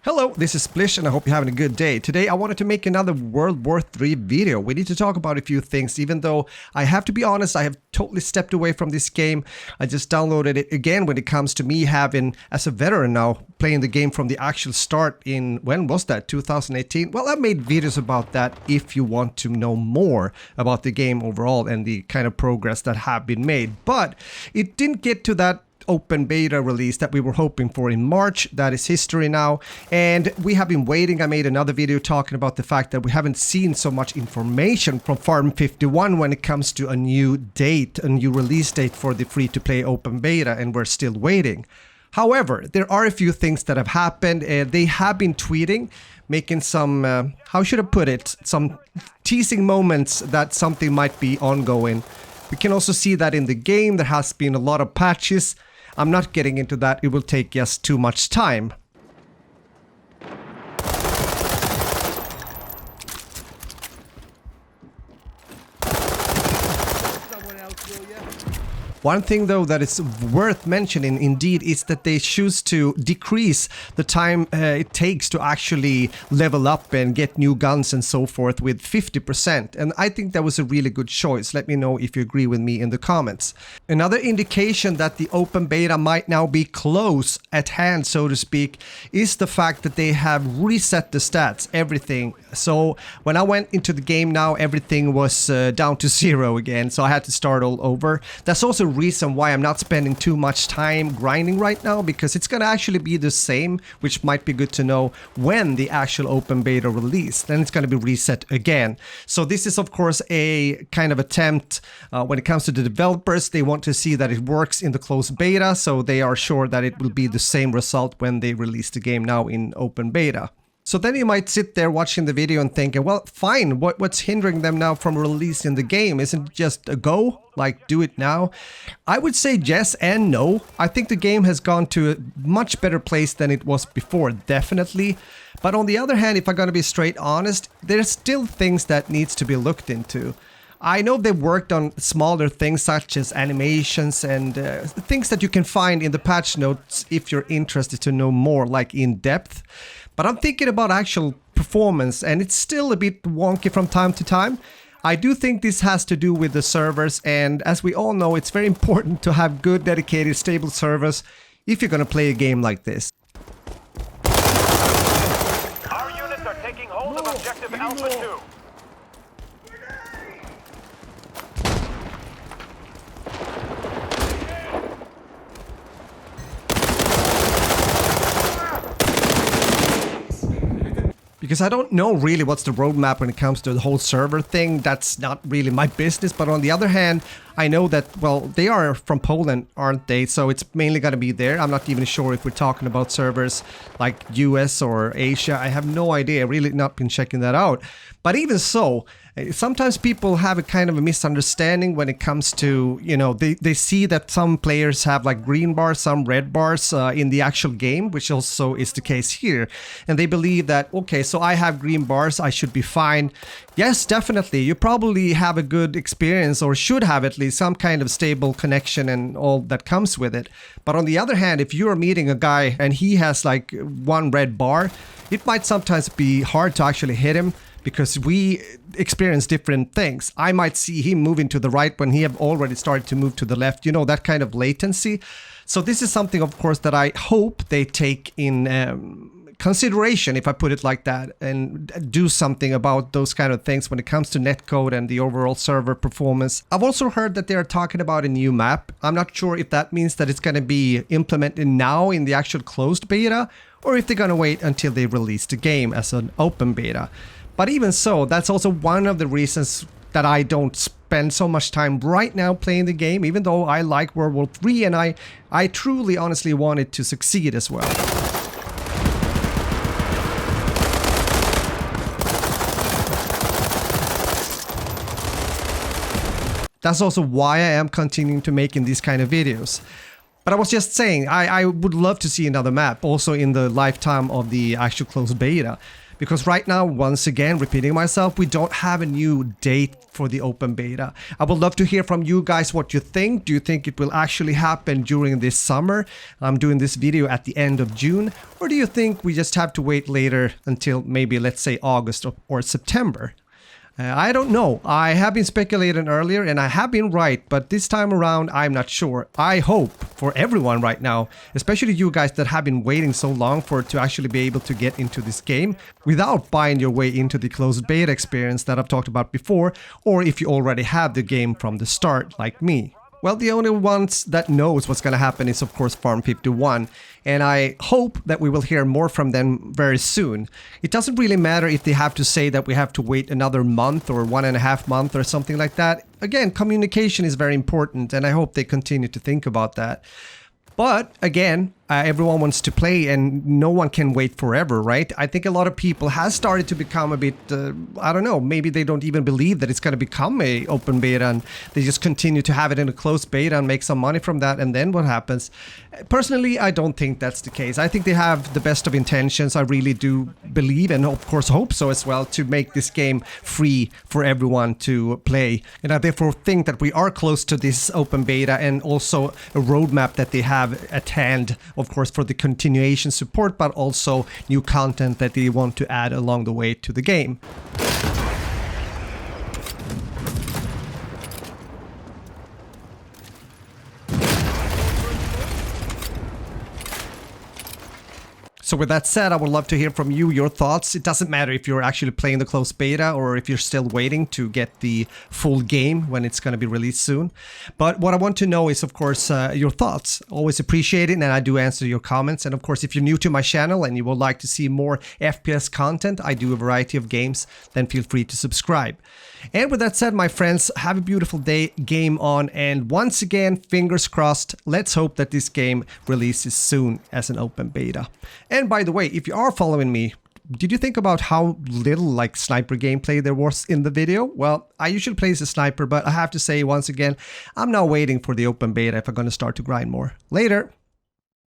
Hello, this is Splish and I hope you're having a good day. Today I wanted to make another World War 3 video. We need to talk about a few things, even though I have to be honest, I have totally stepped away from this game. I just downloaded it again when it comes to me having, as a veteran now, playing the game from the actual start in, when was that, 2018? Well, I made videos about that if you want to know more about the game overall and the kind of progress that have been made. But it didn't get to that open beta release that we were hoping for in March. That is history now, and we have been waiting. I made another video talking about the fact that we haven't seen so much information from Farm 51 when it comes to a new date, a new release date for the free-to-play open beta, and we're still waiting. However, there are a few things that have happened. They have been tweeting, making some, how should I put it, some teasing moments that something might be ongoing. We can also see that in the game there has been a lot of patches. I'm not getting into that, it will take just too much time. One thing though that is worth mentioning indeed is that they choose to decrease the time it takes to actually level up and get new guns and so forth with 50%, and I think that was a really good choice. Let me know if you agree with me in the comments. Another indication that the open beta might now be close at hand, so to speak, is the fact that they have reset the stats, everything. So when I went into the game now, everything was down to 0 again, so I had to start all over. That's also reason why I'm not spending too much time grinding right now, because it's gonna actually be the same, which might be good to know when the actual open beta release. Then it's gonna be reset again. So this is of course a kind of attempt when it comes to the developers. They want to see that it works in the closed beta, so they are sure that it will be the same result when they release the game now in open beta. So then you might sit there watching the video and thinking, well, fine, what's hindering them now from releasing the game? Isn't it just a go? Like, do it now? I would say yes and no. I think the game has gone to a much better place than it was before, definitely. But on the other hand, if I'm gonna be straight honest, there's still things that needs to be looked into. I know they worked on smaller things such as animations and things that you can find in the patch notes if you're interested to know more, like in depth. But I'm thinking about actual performance, and it's still a bit wonky from time to time. I do think this has to do with the servers, and as we all know, it's very important to have good, dedicated, stable servers if you're gonna play a game like this. Our units are taking hold of objective Alpha 2. Because I don't know really what's the roadmap when it comes to the whole server thing. That's not really my business. But on the other hand, I know that, well, they are from Poland, aren't they? So it's mainly going to be there. I'm not even sure if we're talking about servers like US or Asia. I have no idea. Really not been checking that out. But even so, sometimes people have a kind of a misunderstanding when it comes to, you know, they see that some players have like green bars, some red bars in the actual game, which also is the case here. And they believe that, okay, so I have green bars, I should be fine. Yes, definitely. You probably have a good experience, or should have at least some kind of stable connection and all that comes with it. But on the other hand, if you're meeting a guy and he has like one red bar, it might sometimes be hard to actually hit him, because we experience different things. I might see him moving to the right when he have already started to move to the left, you know, that kind of latency. So this is something, of course, that I hope they take in consideration, if I put it like that, and do something about those kind of things when it comes to netcode and the overall server performance. I've also heard that they are talking about a new map. I'm not sure if that means that it's going to be implemented now in the actual closed beta, or if they're going to wait until they release the game as an open beta. But even so, that's also one of the reasons that I don't spend so much time right now playing the game, even though I like World War 3 and I truly, honestly want it to succeed as well. That's also why I am continuing to making these kind of videos. But I was just saying, I would love to see another map also in the lifetime of the actual closed beta. Because right now, once again, repeating myself, we don't have a new date for the open beta. I would love to hear from you guys what you think. Do you think it will actually happen during this summer? I'm doing this video at the end of June. Or do you think we just have to wait later until maybe, let's say, August or September? I don't know. I have been speculating earlier and I have been right, but this time around I'm not sure. I hope for everyone right now, especially you guys that have been waiting so long for it to actually be able to get into this game without buying your way into the closed beta experience that I've talked about before, or if you already have the game from the start like me. Well, the only ones that knows what's going to happen is, of course, Farm 51, and I hope that we will hear more from them very soon. It doesn't really matter if they have to say that we have to wait another month or 1.5 months or something like that. Again, communication is very important, and I hope they continue to think about that. But again, everyone wants to play and no one can wait forever, right? I think a lot of people have started to become a bit, I don't know, maybe they don't even believe that it's going to become a open beta and they just continue to have it in a closed beta and make some money from that, and then what happens? Personally, I don't think that's the case. I think they have the best of intentions. I really do believe and of course hope so as well to make this game free for everyone to play. And I therefore think that we are close to this open beta and also a roadmap that they have at hand, of course, for the continuation support, but also new content that they want to add along the way to the game. So with that said, I would love to hear from you, your thoughts. It doesn't matter if you're actually playing the closed beta or if you're still waiting to get the full game when it's going to be released soon. But what I want to know is, of course, your thoughts. Always appreciate it, and I do answer your comments. And of course, if you're new to my channel and you would like to see more FPS content, I do a variety of games, then feel free to subscribe. And with that said, my friends, have a beautiful day, game on, and once again, fingers crossed, let's hope that this game releases soon as an open beta. And by the way, if you are following me, did you think about how little like sniper gameplay there was in the video? Well, I usually play as a sniper, but I have to say once again, I'm now waiting for the open beta if I'm going to start to grind more. Later!